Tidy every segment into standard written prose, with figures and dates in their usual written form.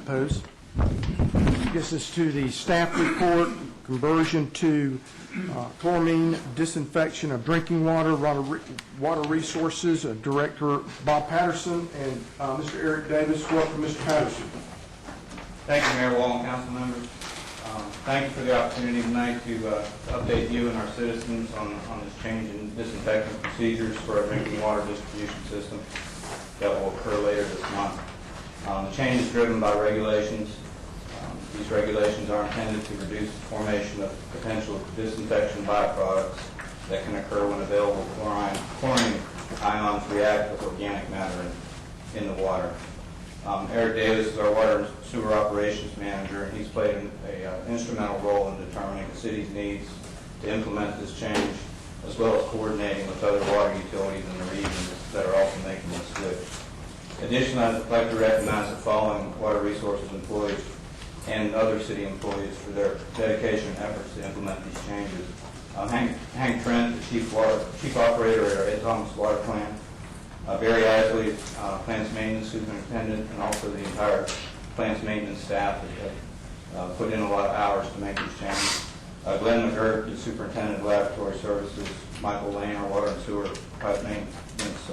Opposed? Gets us to the staff report, conversion to chloramine disinfection of drinking water, water resources, Director Bob Patterson, and Mr. Eric Davis. Welcome, Mr. Patterson. Thank you, Mayor Wall and council members. Thank you for the opportunity tonight to update you and our citizens on this change in disinfectant procedures for our drinking water distribution system that will occur later this month. The change is driven by regulations. These regulations are intended to reduce the formation of potential disinfection byproducts that can occur when available chlorine ions react with organic matter in the water. Eric Davis is our water and sewer operations manager, and he's played an instrumental role in determining the city's needs to implement this change, as well as coordinating with other water utilities in the region that are also making this switch. Additionally, I'd like to recognize the following water resources employees and other city employees for their dedication and efforts to implement these changes. Hank Trent, the chief operator at our Ed Thomas Water Plant. Barry Isley, plant's maintenance superintendent, and also the entire plant's maintenance staff that put in a lot of hours to make these changes. Glenn McGirt, the superintendent of laboratory services. Michael Lane, our water and sewer pipe maintenance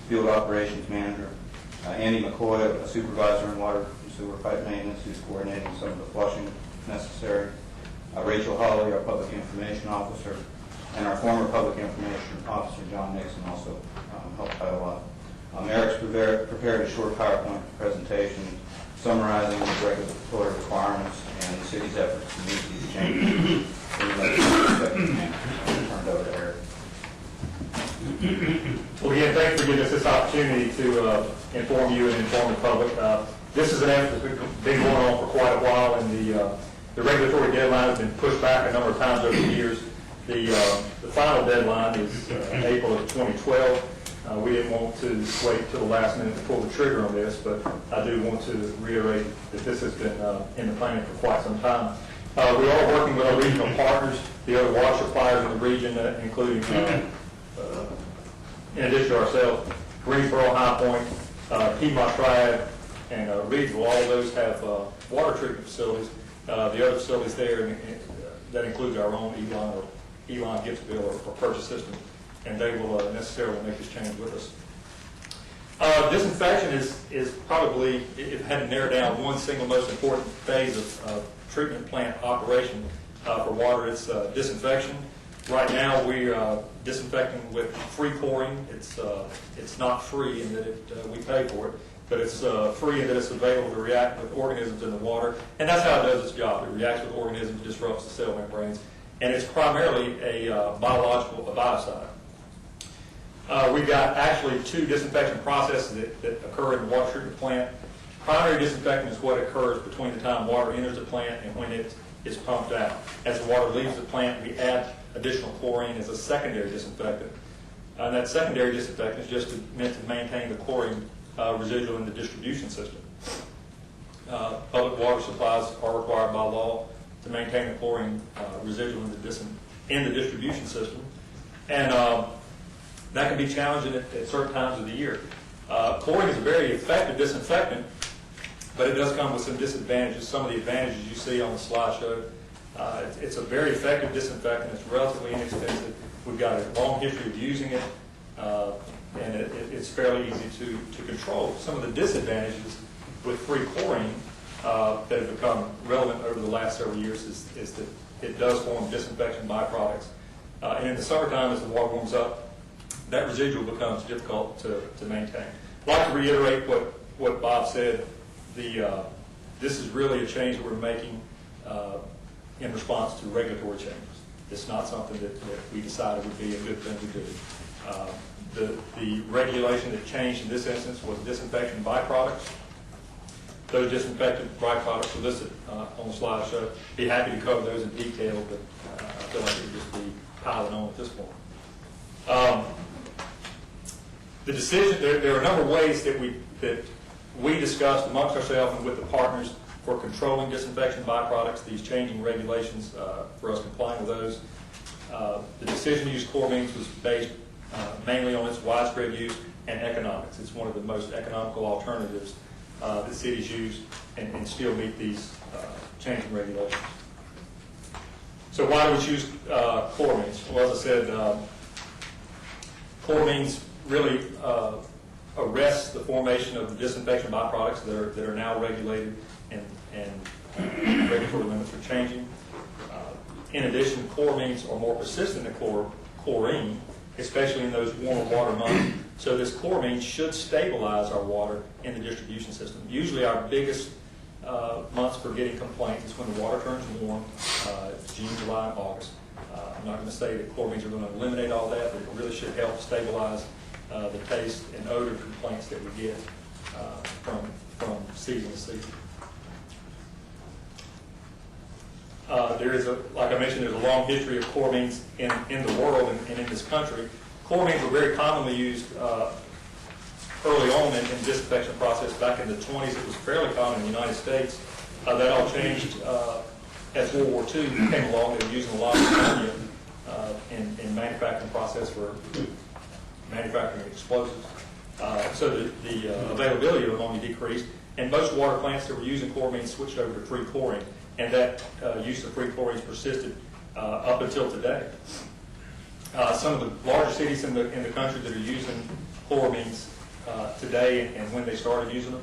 field operations manager. Andy McCoy, a supervisor in water and sewer pipe maintenance, who's coordinating some of the flushing necessary. Rachel Hawley, our public information officer, and our former public information officer, John Nixon, also helped out a lot. Eric's prepared a short PowerPoint presentation summarizing the regulatory requirements and the city's efforts to meet these changes. Turned over to Eric. Well, again, thanks for giving us this opportunity to inform you and inform the public. This is an effort that's been going on for quite a while, and the regulatory deadline has been pushed back a number of times over the years. The final deadline is April of 2012. We didn't want to wait until the last minute to pull the trigger on this, but I do want to reiterate that this has been in the planning for quite some time. We are working with our regional partners, the other water suppliers in the region, including, in addition to ourselves, Greensboro, High Point, Piedmont Triad, and Reedsville. All of those have water treatment facilities. The other facilities there, that includes our own Elon gift bill or purchase system, and they will necessarily make this change with us. Disinfection is probably, if I had to narrow down one single most important phase of treatment plant operation for water, it's disinfection. Right now we are disinfecting with free chlorine. It's not free in that we pay for it, but it's free in that it's available to react with organisms in the water, and that's how it does its job. It reacts with organisms, disrupts the cell membranes, and it's primarily a biocide. We've got actually two disinfection processes that occur in the water treatment plant. Primary disinfectant is what occurs between the time water enters the plant and when it is pumped out. As the water leaves the plant, we add additional chlorine as a secondary disinfectant. And that secondary disinfectant is just meant to maintain the chlorine residual in the distribution system. Public water supplies are required by law to maintain the chlorine residual in the distribution system, and that can be challenging at certain times of the year. Chlorine is a very effective disinfectant, but it does come with some disadvantages. Some of the advantages you see on the slideshow. It's a very effective disinfectant. It's relatively inexpensive. We've got a long history of using it, and it's fairly easy to control. Some of the disadvantages with free chlorine that have become relevant over the last several years is that it does form disinfection byproducts. And in the summertime, as the water warms up, that residual becomes difficult to maintain. I'd like to reiterate what Bob said. This is really a change that we're making in response to regulatory changes. It's not something that we decided would be a good thing to do. The regulation that changed in this instance was disinfection byproducts. Those disinfectant byproducts are listed on the slideshow. Be happy to cover those in detail, but I feel like it would just be piling on at this point. The decision, there are a number of ways that we discussed amongst ourselves and with the partners for controlling disinfection byproducts, these changing regulations for us complying with those. The decision to use chloramines was based mainly on its widespread use and economics. It's one of the most economical alternatives that cities use, and still meet these changing regulations. So why do we choose chloramines? Well, as I said, chloramines really arrest the formation of the disinfection byproducts that are now regulated, and regulatory limits are changing. In addition, chloramines are more persistent than chlorine, especially in those warmer water months. So this chloramine should stabilize our water in the distribution system. Usually our biggest months for getting complaints is when the water turns warm. It's June, July, and August. I'm not going to say that chloramines are going to eliminate all that, but it really should help stabilize the taste and odor complaints that we get from season to season. There is, like I mentioned, there's a long history of chloramines in the world and in this country. Chloramines were very commonly used early on in the disinfection process. Back in the 20s, it was fairly common in the United States. That all changed as World War II came along. They were using a lot of ammonia in manufacturing process for manufacturing explosives. So the availability of ammonia decreased, and most water plants that were using chloramine switched over to free chlorine, and that use of free chlorines persisted up until today. Some of the larger cities in the country that are using chloramines today and when they started using them.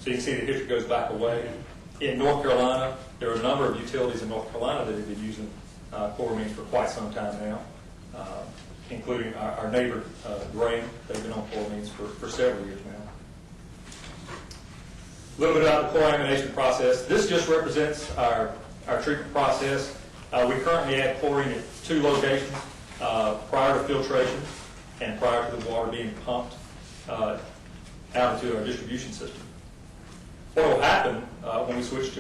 So you can see the history goes back a way. In North Carolina, there are a number of utilities in North Carolina that have been using chloramines for quite some time now, including our neighbor Graham. They've been on chloramines for several years now. A little bit about the chloramination process. This just represents our treatment process. We currently add chlorine at 2 locations prior to filtration and prior to the water being pumped out into our distribution system. What will happen when we switch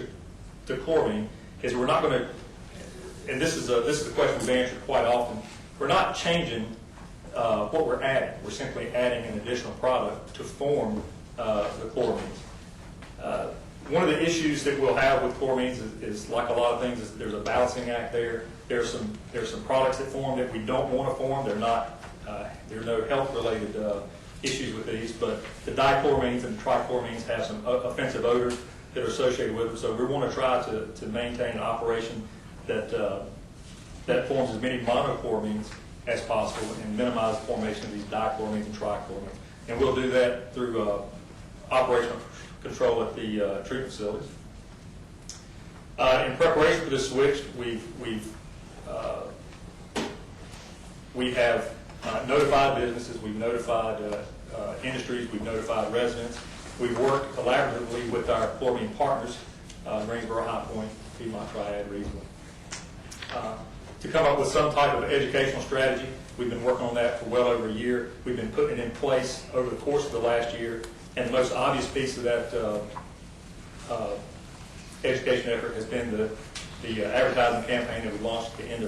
to chlorine is we're not going to, and this is a question we've answered quite often, we're not changing what we're adding. We're simply adding an additional product to form the chloramines. One of the issues that we'll have with chloramines is like a lot of things, is there's a balancing act there. There's some products that form that we don't want to form. There are no health-related issues with these, but the dichloramines and the trichloramines have some offensive odors that are associated with them. So we want to try to maintain an operation that forms as many monochloramines as possible and minimize the formation of these dichloramines and trichloramines. And we'll do that through operational control at the treatment facilities. In preparation for this switch, we have notified businesses, we've notified industries, we've notified residents. We've worked collaboratively with our chloramine partners, Greensboro, High Point, Piedmont Triad, Reedsville, to come up with some type of educational strategy. We've been working on that for well over a year. We've been putting it in place over the course of the last year. And the most obvious piece of that education effort has been the advertising campaign that we launched at the end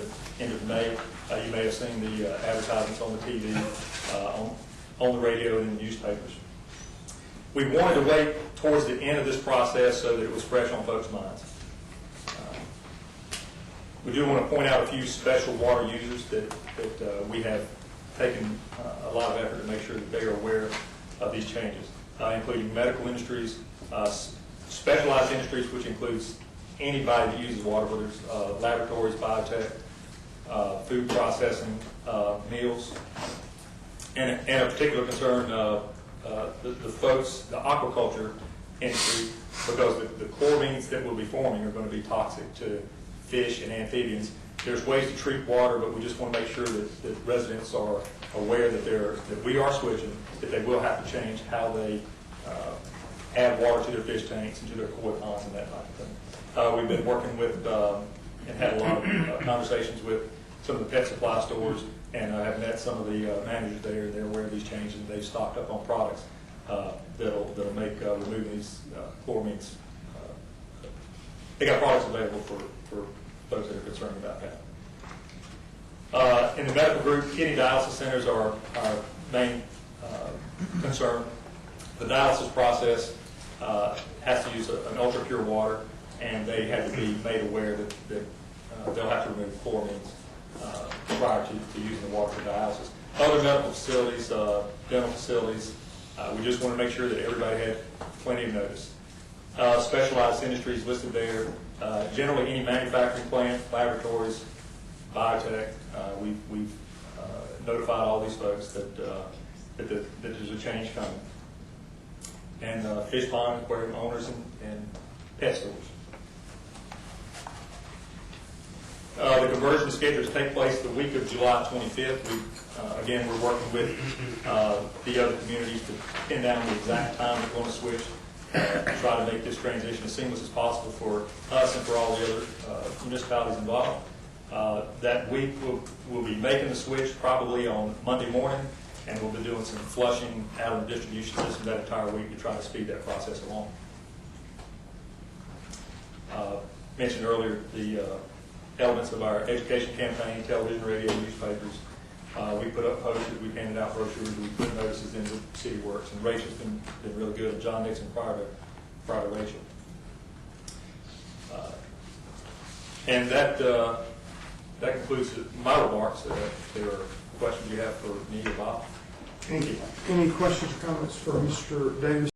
of May. You may have seen the advertisements on the TV, on the radio, and in the newspapers. We wanted to wait towards the end of this process so that it was fresh on folks' minds. We do want to point out a few special water users that we have taken a lot of effort to make sure that they are aware of these changes. Including medical industries, specialized industries, which includes anybody that uses water, whether it's laboratories, biotech, food processing, meals, and a particular concern, the folks, the aquaculture industry, because the chloramines that will be forming are going to be toxic to fish and amphibians. There's ways to treat water, but we just want to make sure that residents are aware that we are switching, that they will have to change how they add water to their fish tanks and to their koi ponds and that type of thing. We've been working with and had a lot of conversations with some of the pet supply stores, and I have met some of the managers there. They're aware of these changes, and they've stocked up on products that'll make removing these chloramines. They got products available for those that are concerned about that. In the medical group, kidney dialysis centers are our main concern. The dialysis process has to use an ultra-pure water, and they have to be made aware that they'll have to remove chloramines prior to using the water for dialysis. Other medical facilities, dental facilities, we just want to make sure that everybody had plenty of notice. Specialized industries listed there, generally any manufacturing plant, laboratories, biotech. We've notified all these folks that there's a change coming. And fish pond, aquarium owners, and pet stores. The conversion schedules take place the week of July 25th. Again, we're working with the other communities to pin down the exact time we're going to switch, to try to make this transition as seamless as possible for us and for all the other municipalities involved. That week we'll be making the switch probably on Monday morning, and we'll be doing some flushing out of the distribution system that entire week to try to speed that process along. Mentioned earlier the elements of our education campaign, television, radio, newspapers. We put up posters, we handed out brochures, we put notices in the city works, and Rachel's been really good, John Nixon prior to Rachel. And that concludes my remarks. If there are questions you have for me or Bob. Any questions or comments for Mr. Davis?